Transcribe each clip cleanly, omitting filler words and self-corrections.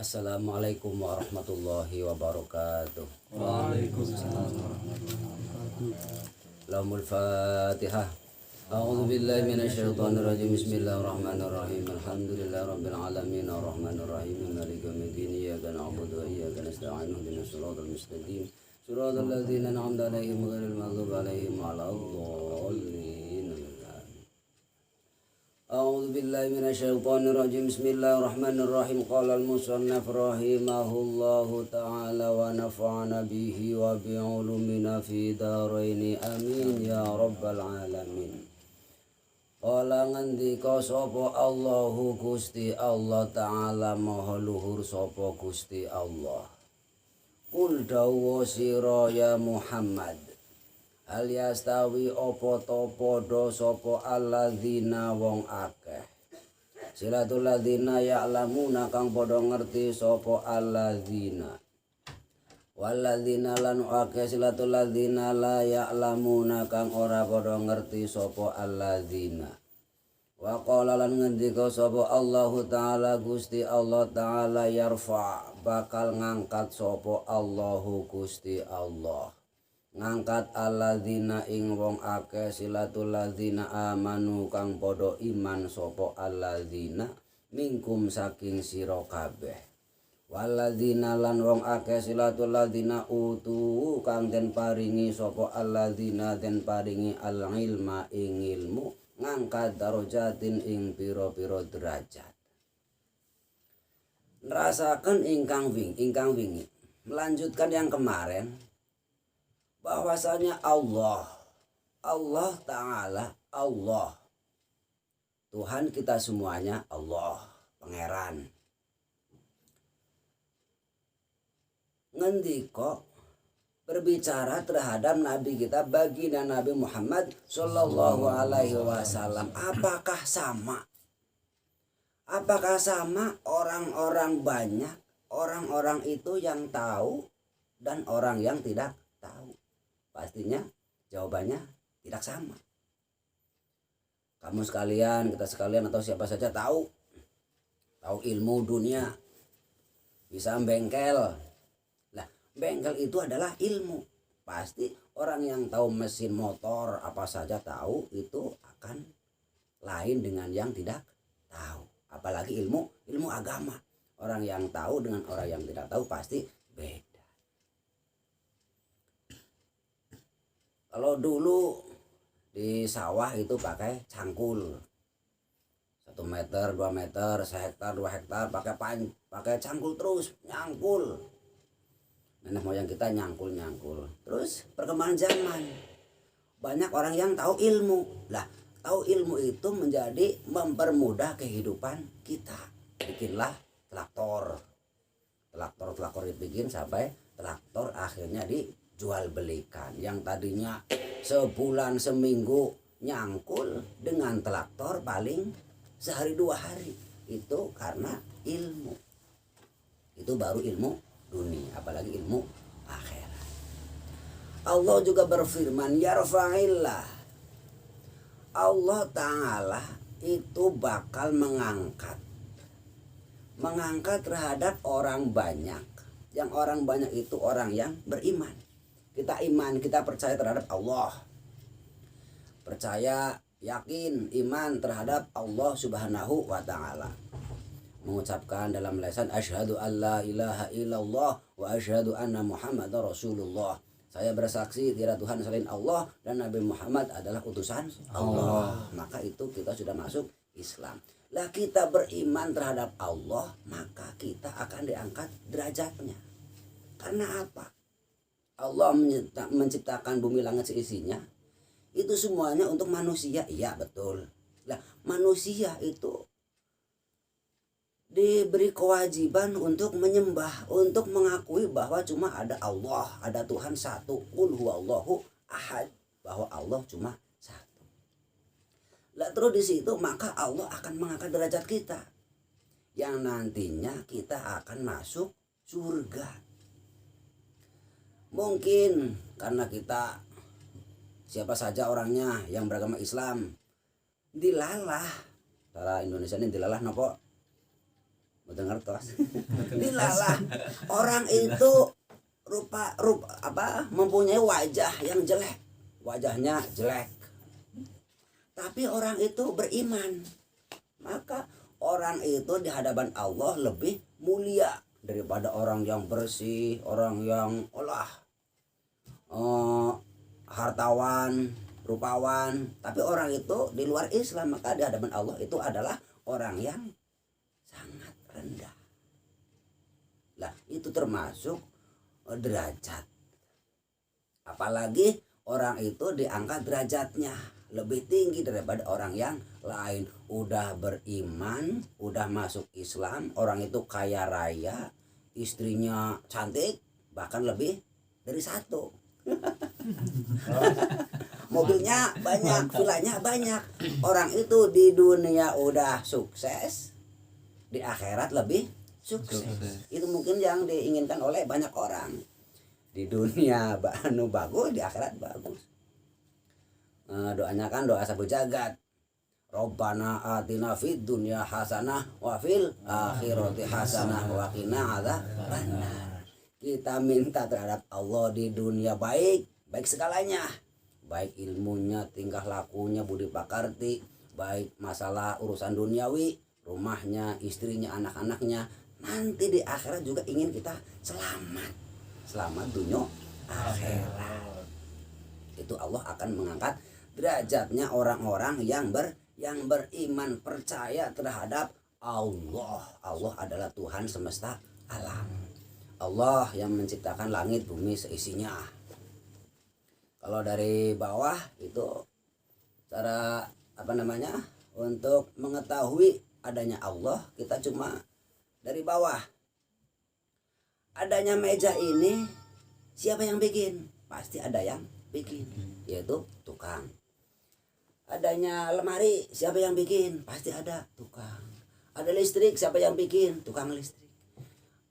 Assalamualaikum warahmatullahi wabarakatuh. Waalaikumsalam warahmatullahi wabarakatuh. Lahumul Fatihah. A'udzu billahi minasyaitonir rajim. Bismillahirrahmanirrahim. Alhamdulillahirabbil alamin arrahmanir rahim maliki yaumiddin. Iyyaka na'budu wa iyyaka nasta'in. Ihdinas siratal mustaqim. Siratal ladzina an'amta 'alaihim ghairil maghdubi 'alaihim waladdallin. أعوذ بالله من الشيطان الرجيم بسم الله الرحمن الرحيم قال المصنف رحمه الله تعالى ونفعنا به وبعلومنا في دارين آمين يا رب العالمين. Qala ngendika sapa Allahu Gusti Allah Ta'ala maha luhur sapa Gusti Allah. Qul dawa sira ya Muhammad. Hal yastawi opo to podo sopo alladzina wong akeh. Silatul ladzina ya'lamuna kang podo ngerti sopo alladzina. Walladzina lan akeh silatul ladzina la ya'lamuna kang ora podo ngerti sopo alladzina. Wa qala lan ngendika sopo Allahu Ta'ala Gusti Allah Ta'ala yarfa bakal ngangkat sopo Allahu Gusti Allah. Ngangkat alladzina ing wong akeh silatul ladzina amanu kang podo iman sopo alladzina mingkum saking sira kabeh. Walladzina lan wong akeh silatul ladzina utu kang den paringi sopo alladzina den paringi al ilma ing ilmu ngangkat darajatin ing pira-pira derajat. Nerasaken ingkang wingi melanjutkan yang kemarin bahwasanya Allah Ta'ala, Allah Tuhan kita semuanya, Allah Pangeran ngendika berbicara terhadap Nabi kita baginda Nabi Muhammad Sallallahu Alaihi Wasallam. Apakah sama orang-orang banyak, orang-orang itu yang tahu dan orang yang tidak tahu? Pastinya jawabannya tidak sama. Kamu sekalian, kita sekalian atau siapa saja tahu ilmu dunia, bisa bengkel. Lah, bengkel itu adalah ilmu. Pasti orang yang tahu mesin motor apa saja tahu, itu akan lain dengan yang tidak tahu. Apalagi ilmu agama. Orang yang tahu dengan orang yang tidak tahu pasti beda. Kalau dulu di sawah itu pakai cangkul 1 meter, 2 meter, 1 hektar, 2 hektar pakai cangkul terus nyangkul. Nenek moyang kita nyangkul. Terus perkembangan zaman banyak orang yang tahu ilmu. Lah, tahu ilmu itu menjadi mempermudah kehidupan kita. Bikinlah traktor dibikin sampai traktor akhirnya jual belikan. Yang tadinya sebulan seminggu nyangkul dengan traktor paling sehari 2 hari. Itu karena ilmu. Itu baru ilmu dunia, apalagi ilmu akhirat. Allah juga berfirman yarfa'illah. Allah Ta'ala itu bakal mengangkat terhadap orang banyak. Yang orang banyak itu orang yang beriman. Kita iman, kita percaya terhadap Allah. Percaya, yakin, iman terhadap Allah Subhanahu wa Ta'ala. Mengucapkan dalam lisan asyhadu alla ilaha illallah wa asyhadu anna Muhammadar Rasulullah. Saya bersaksi tidak Tuhan selain Allah dan Nabi Muhammad adalah utusan Allah. Maka itu kita sudah masuk Islam. Lah, kita beriman terhadap Allah, maka kita akan diangkat derajatnya. Karena apa? Allah menciptakan bumi langit seisinya, itu semuanya untuk manusia. Iya betul. Lah, manusia itu diberi kewajiban untuk menyembah, untuk mengakui bahwa cuma ada Allah, ada Tuhan satu. Qul huwallahu ahad, bahwa Allah cuma satu. Lah, terus di situ maka Allah akan mengangkat derajat kita, yang nantinya kita akan masuk surga. Mungkin karena kita siapa saja orangnya yang beragama Islam dilalah, cara Indonesia ini dilalah nopo Betul ngertos. Dilalah orang itu rupa apa mempunyai wajah yang jelek, wajahnya jelek, tapi orang itu beriman, maka orang itu di hadapan Allah lebih mulia daripada orang yang bersih, orang yang hartawan, rupawan, tapi orang itu di luar Islam, maka di hadapan Allah itu adalah orang yang sangat rendah. Lah itu termasuk derajat. Apalagi orang itu diangkat derajatnya lebih tinggi daripada orang yang lain. Udah beriman, udah masuk Islam, orang itu kaya raya, istrinya cantik, bahkan lebih dari satu. Mobilnya banyak, villanya banyak. Orang itu di dunia udah sukses, di akhirat lebih sukses. Itu mungkin yang diinginkan oleh banyak orang. Di dunia bagus, di akhirat bagus. Doanya kan doa sabu jagat. Rabbana atina fid dunya hasanah wa fil akhirati hasanah wa qina adzabannar. Kita minta terhadap Allah di dunia baik segalanya. Baik ilmunya, tingkah lakunya, budi pakarti, baik masalah urusan duniawi, rumahnya, istrinya, anak-anaknya. Nanti di akhirat juga ingin kita selamat dunia akhirat. Itu Allah akan mengangkat derajatnya orang-orang yang beriman, percaya terhadap Allah. Allah adalah Tuhan semesta alam. Allah yang menciptakan langit bumi seisinya. Kalau dari bawah itu cara untuk mengetahui adanya Allah, kita cuma dari bawah. Adanya meja ini siapa yang bikin? Pasti ada yang bikin, yaitu tukang. Adanya lemari siapa yang bikin? Pasti ada tukang. Ada listrik siapa yang bikin? Tukang listrik.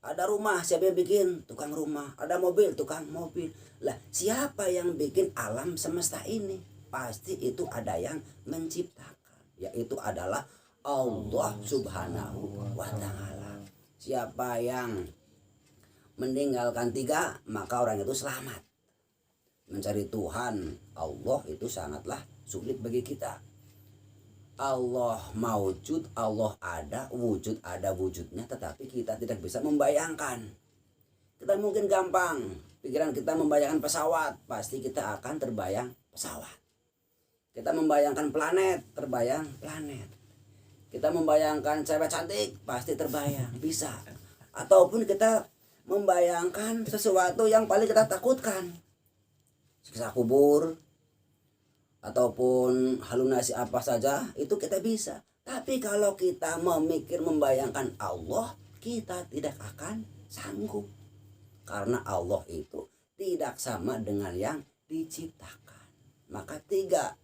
Ada rumah siapa yang bikin? Tukang rumah. Ada mobil, tukang mobil. Lah siapa yang bikin alam semesta ini? Pasti itu ada yang menciptakan, yaitu adalah Allah Subhanahu wa ta'ala. Siapa yang meninggalkan tiga, maka orang itu selamat. Mencari Tuhan Allah itu sangatlah sulit bagi kita. Allah maujud, Allah ada wujudnya, tetapi kita tidak bisa membayangkan. Kita mungkin gampang, pikiran kita membayangkan pesawat, pasti kita akan terbayang pesawat. Kita membayangkan planet, terbayang planet. Kita membayangkan cewek cantik, pasti terbayang, bisa. Ataupun kita membayangkan sesuatu yang paling kita takutkan, siksa kubur, ataupun halusinasi apa saja, itu kita bisa. Tapi kalau kita membayangkan Allah, kita tidak akan sanggup. Karena Allah itu tidak sama dengan yang diciptakan. Maka tiga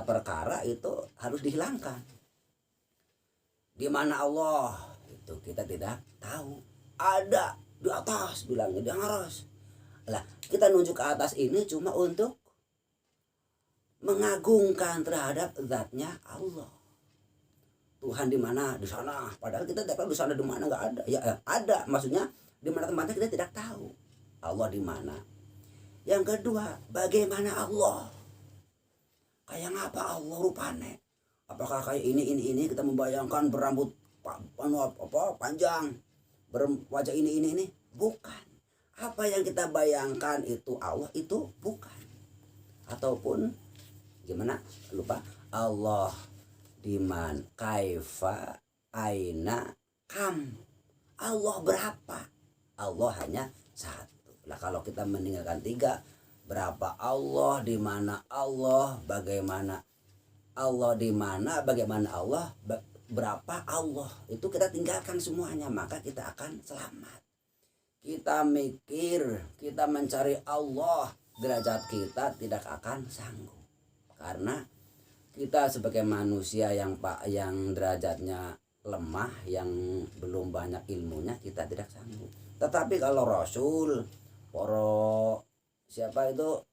perkara itu harus dihilangkan. Di mana Allah? Itu kita tidak tahu. Ada di atas, bilangnya di aras. Lah, kita nunjuk ke atas ini cuma untuk mengagungkan terhadap zatnya Allah. Tuhan di mana? Di sana. Padahal kita tidak tahu di sana di mana, nggak ada. Ya ada, maksudnya di mana tempatnya kita tidak tahu. Allah di mana? Yang kedua, bagaimana Allah? Kayak apa Allah rupanya? Apakah kayak ini kita membayangkan berambut panjang, berwajah ini? Bukan. Apa yang kita bayangkan itu Allah, itu bukan. Ataupun gimana? Lupa. Allah diman, kaifa, aina, kam. Allah berapa? Allah hanya satu. Lah kalau kita meninggalkan tiga, berapa Allah, di mana Allah, bagaimana Allah, di mana bagaimana Allah, berapa Allah, itu kita tinggalkan semuanya, maka kita akan selamat. Kita mikir, kita mencari Allah, derajat kita tidak akan sanggup. Karena kita sebagai manusia yang derajatnya lemah, yang belum banyak ilmunya, kita tidak sanggup. Tetapi kalau Rasul, para siapa itu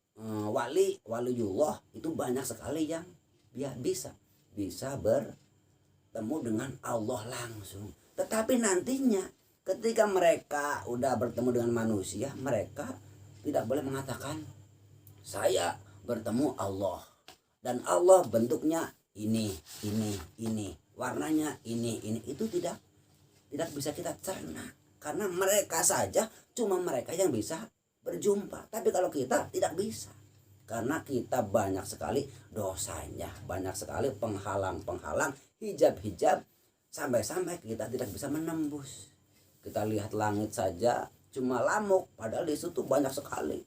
waliullah, itu banyak sekali yang bisa bertemu dengan Allah langsung. Tetapi nantinya ketika mereka udah bertemu dengan manusia, mereka tidak boleh mengatakan saya bertemu Allah dan Allah bentuknya ini, warnanya ini. Itu tidak bisa kita cerna karena mereka saja cuma mereka yang bisa berjumpa. Tapi kalau kita tidak bisa karena kita banyak sekali dosanya, banyak sekali penghalang, hijab, sampai-sampai kita tidak bisa menembus. Kita lihat langit saja cuma lamuk, padahal di situ banyak sekali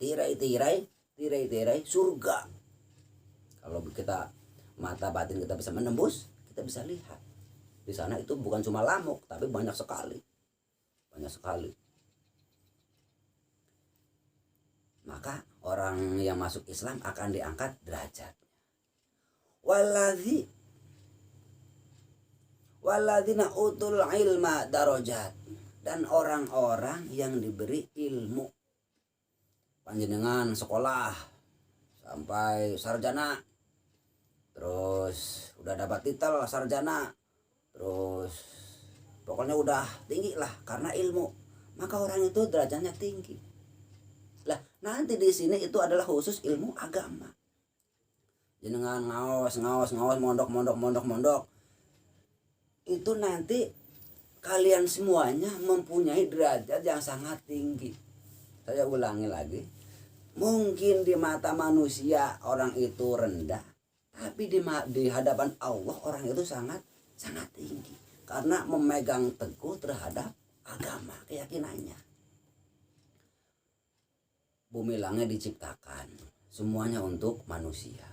tirai surga. Kalau kita mata batin kita bisa menembus, kita bisa lihat di sana itu bukan cuma lamuk tapi banyak sekali. Maka orang yang masuk Islam akan diangkat derajat. Walladzina utul ilma darajat, dan orang-orang yang diberi ilmu. Panjenengan sekolah sampai sarjana, terus udah dapat titel sarjana, terus pokoknya udah tinggi lah karena ilmu, maka orang itu derajatnya tinggi. Lah nanti di sini itu adalah khusus ilmu agama. Jenengan ngaos mondok, itu nanti kalian semuanya mempunyai derajat yang sangat tinggi. Saya ulangi lagi, mungkin di mata manusia orang itu rendah, tapi di hadapan Allah orang itu sangat tinggi karena memegang teguh terhadap agama, keyakinannya. Bumi langit diciptakan semuanya untuk manusia.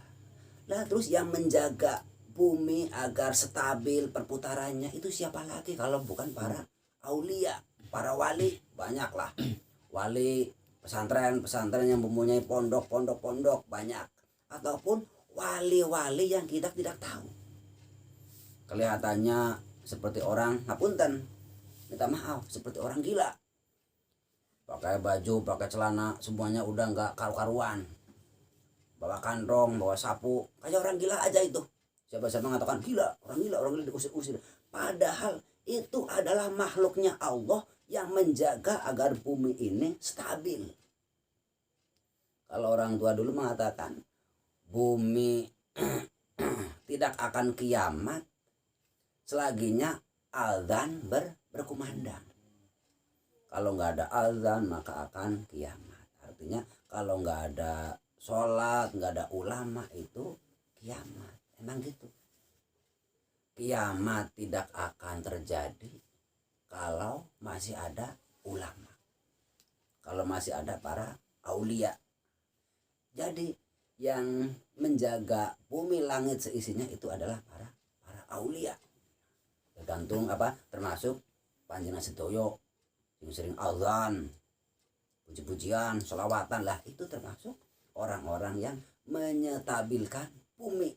Lah terus yang menjaga bumi agar stabil perputarannya itu siapa lagi kalau bukan para aulia, para wali. Banyaklah wali, pesantren yang mempunyai pondok banyak, ataupun wali-wali yang kita tidak tahu. Kelihatannya seperti orang, ngapunten, minta maaf, seperti orang gila. Pakai baju, pakai celana, semuanya udah nggak karu-karuan. Bawa kantong, bawa sapu, kayak orang gila aja itu. Siapa-siapa mengatakan gila, orang gila diusir-usir. Padahal itu adalah makhluknya Allah yang menjaga agar bumi ini stabil. Kalau orang tua dulu mengatakan bumi tidak akan kiamat selaginya azan berkumandang. Kalau nggak ada azan maka akan kiamat. Artinya kalau nggak ada sholat, nggak ada ulama itu kiamat. Emang gitu. Kiamat tidak akan terjadi kalau masih ada ulama, kalau masih ada para aulia. Jadi yang menjaga bumi langit seisinya itu adalah para aulia. Tergantung apa, termasuk panjenengan sedoyo yang sering azan, puji-pujian, sholawatan lah, itu termasuk orang-orang yang menyetabilkan bumi.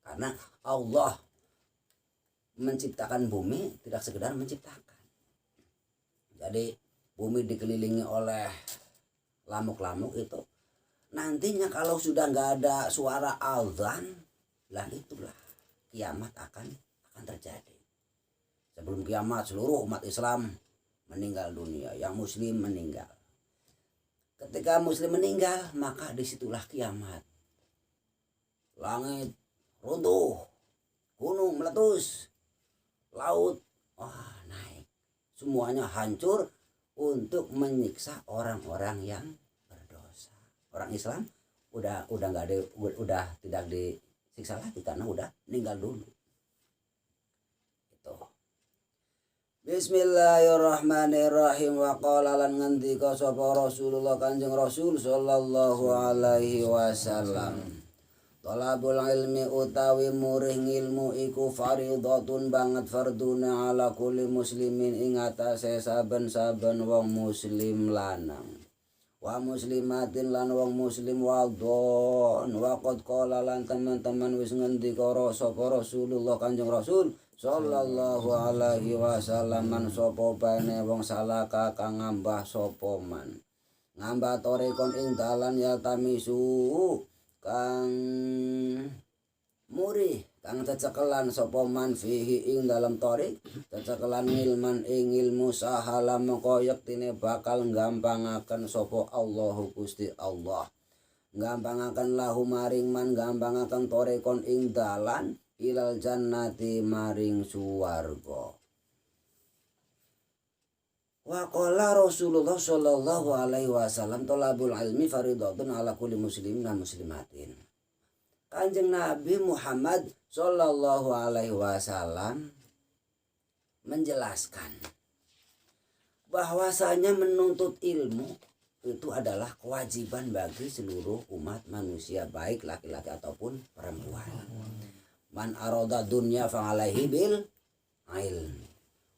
Karena Allah menciptakan bumi tidak sekedar menciptakan. Jadi bumi dikelilingi oleh lamuk-lamuk itu. Nantinya kalau sudah nggak ada suara azan, lah itulah kiamat akan terjadi. Sebelum kiamat seluruh umat Islam meninggal dunia, yang muslim meninggal. Ketika muslim meninggal, maka disitulah kiamat. Langit runtuh, gunung meletus, laut naik, semuanya hancur untuk menyiksa orang-orang yang berdosa. Orang Islam udah nggak ada, udah tidak disiksa lagi karena udah meninggal dulu. Itu. Bismillahirrahmanirrahim. Wa qala lan ngendika sapa Rasulullah Kanjeng Rasul sallallahu alaihi wasallam. Talabul ilmi utawi murih ngilmu iku fardhatun banget farduna ala kulli muslimin ing atase saben-saben wong muslim lanang. Wa muslimatin lan wong muslim wadon. Wa qad qala lan teman-teman wis ngendika sapa Rasulullah Kanjeng Rasul sallallahu alaihi wasallam, man sapa bane wong salaka kang ngambah sapa man. Ngambah torekon ing dalan ya tamisu kang murih kang cecekelan sapa man fihi ing dalam tarik cecekelan ilman ing ilmu sahala mengko yektine bakal nggampangaken sapa Allahu Gusti Allah nggampangaken lahu maring man nggampangaken torekon ing dalan ilal jannati maring suwarga. Wa qala Rasulullah sallallahu alaihi wasallam thalabul ilmi fardhatun ala kulli muslimin wa muslimatin. Kanjeng Nabi Muhammad sallallahu alaihi wasallam menjelaskan bahwasanya menuntut ilmu itu adalah kewajiban bagi seluruh umat manusia baik laki-laki ataupun perempuan. Man arada dunya fa alaihi bil ilmi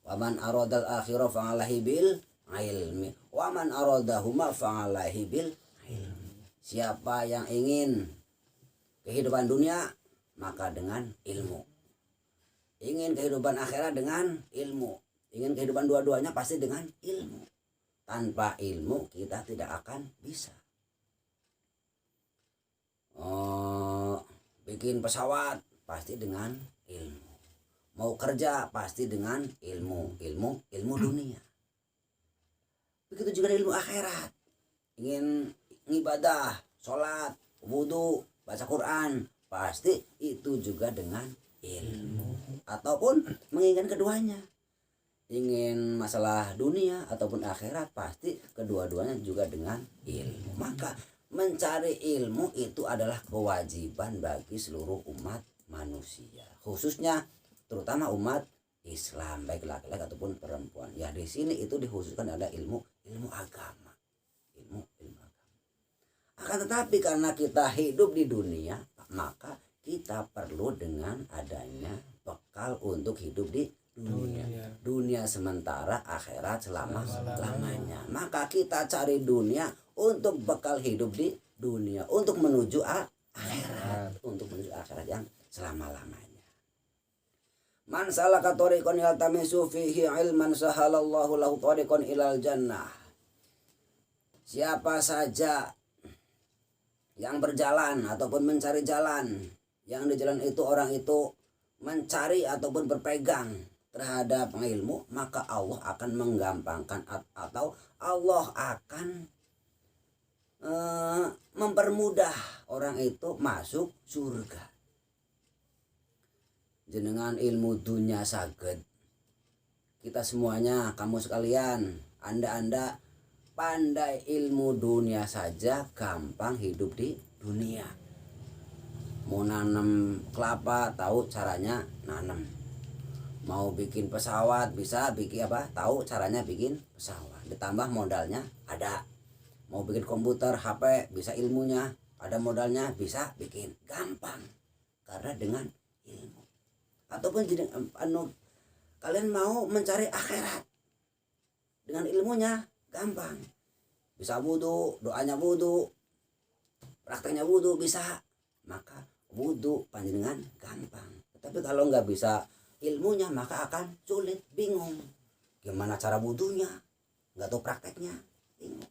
wa man arada al akhirah fa alaihi bil ilmi wa man aradahuma fa alaihi bil ilmi. Siapa yang ingin kehidupan dunia maka dengan ilmu. Ingin kehidupan akhirat dengan ilmu. Ingin kehidupan dua-duanya pasti dengan ilmu. Tanpa ilmu kita tidak akan bisa. Bikin pesawat pasti dengan ilmu. Mau kerja pasti dengan ilmu dunia. Begitu juga ilmu akhirat. Ingin ibadah, sholat, wudu, baca Quran, pasti itu juga dengan ilmu. Ataupun menginginkan keduanya. Ingin masalah dunia ataupun akhirat pasti kedua-duanya juga dengan ilmu. Maka mencari ilmu itu adalah kewajiban bagi seluruh umat manusia, khususnya terutama umat Islam baik laki-laki ataupun perempuan. Ya di sini itu dikhususkan ada ilmu agama, ilmu agama. Akan tetapi karena kita hidup di dunia, maka kita perlu dengan adanya bekal untuk hidup di dunia sementara, akhirat selama-lamanya. Maka kita cari dunia untuk bekal hidup di dunia, untuk menuju akhirat, untuk menuju akhirat yang selama-lamanya. Man salaka tariqan yaltamisu fihi ilman sahalallahu lahu tariqan ilal jannah. Siapa saja yang berjalan ataupun mencari jalan, yang di jalan itu orang itu mencari ataupun berpegang terhadap ilmu, maka Allah akan menggampangkan atau Allah akan mempermudah orang itu masuk surga. Jenengan ilmu dunia saged. Kita semuanya, kamu sekalian, anda pandai ilmu dunia saja gampang hidup di dunia. Mau nanam kelapa tahu caranya nanam. Mau bikin pesawat bisa bikin tahu caranya bikin pesawat. Ditambah modalnya ada. Mau bikin komputer, HP bisa ilmunya, ada modalnya bisa bikin gampang. Karena dengan ilmu. Ataupun kalian mau mencari akhirat dengan ilmunya gampang. Bisa wudu, doanya wudu, prakteknya wudu bisa. Maka wudu panjenengan gampang. Tapi kalau nggak bisa ilmunya maka akan sulit, bingung. Gimana cara wudunya? Nggak tahu prakteknya, bingung.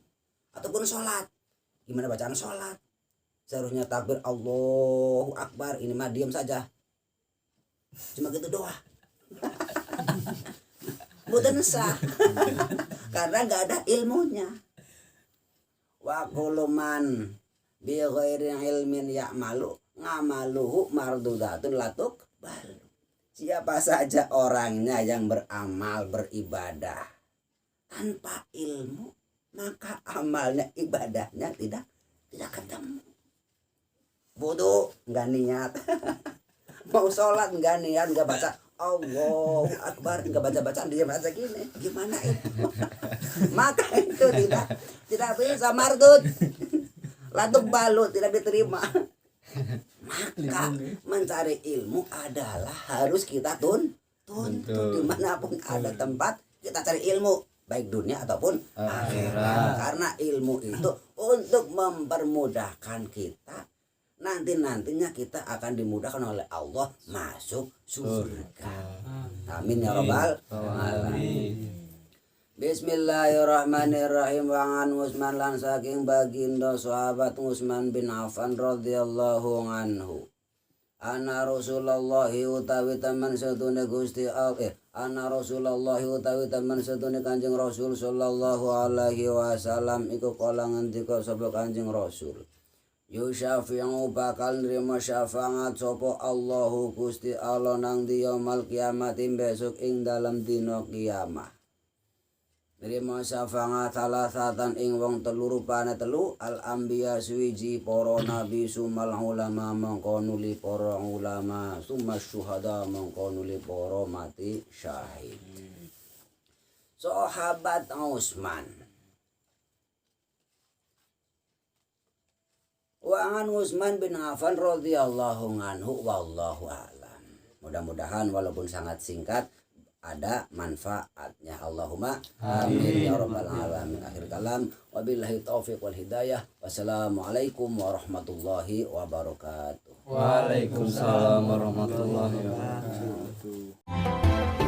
Ataupun sholat, gimana bacaan sholat? Seharusnya takbir Allahu Akbar, ini mah diam saja. Cuma gitu doang. Bukan sah. Karena nggak ada ilmunya. Wa kullu man bi ghairi ilmin ya'malu ngamaluhu mardudatun latuk balu. Siapa saja orangnya yang beramal beribadah tanpa ilmu, maka amalnya ibadahnya tidak ketemu. Wudu nggak niat, mau sholat nggak niat, nggak baca Allahu Akbar, nggak baca dia baca gini, gimana itu? Maka itu tidak bisa mardud, latuk balu, tidak diterima. Maka mencari ilmu adalah harus kita tuntut dimanapun ada tempat kita cari ilmu, baik dunia ataupun akhirat. Karena ilmu itu untuk mempermudahkan kita, nantinya kita akan dimudahkan oleh Allah masuk surga. Amin ya rabbal alamin. Bismillahirrahmanirrahim. Wangan Utsman lan saking baginda sahabat Utsman bin Affan radhiyallahu anhu. Ana Rasulullahi utawi teman sedune Gusti Allah Ana Rasulullahi utawi teman sedune Kanjeng Rasul sallallahu alaihi wasallam iku kala ngendika sapa Kanjeng Rasul Yusyafi'u bakal nrimo syafaat sapa Allahu Gusti Allah nang di yaumul kiamat besok ing dalam dina kiamat. Nrimo syafaat salasatan ing wong telu rupane telu al anbiya suwiji para nabi sumal ulama mongko nuli para ulama summa syuhada mongko nuli para mati syahid. Sahabat Utsman Wa an Utsman bin Affan radhiyallahu anhu wallahu a'lam. Mudah-mudahan walaupun sangat singkat ada manfaatnya. Allahumma amin ya rabbal alamin. Akhir kalam wabillahi taufiq wal hidayah. Wassalamualaikum warahmatullahi wabarakatuh. Waalaikumsalam warahmatullahi wabarakatuh.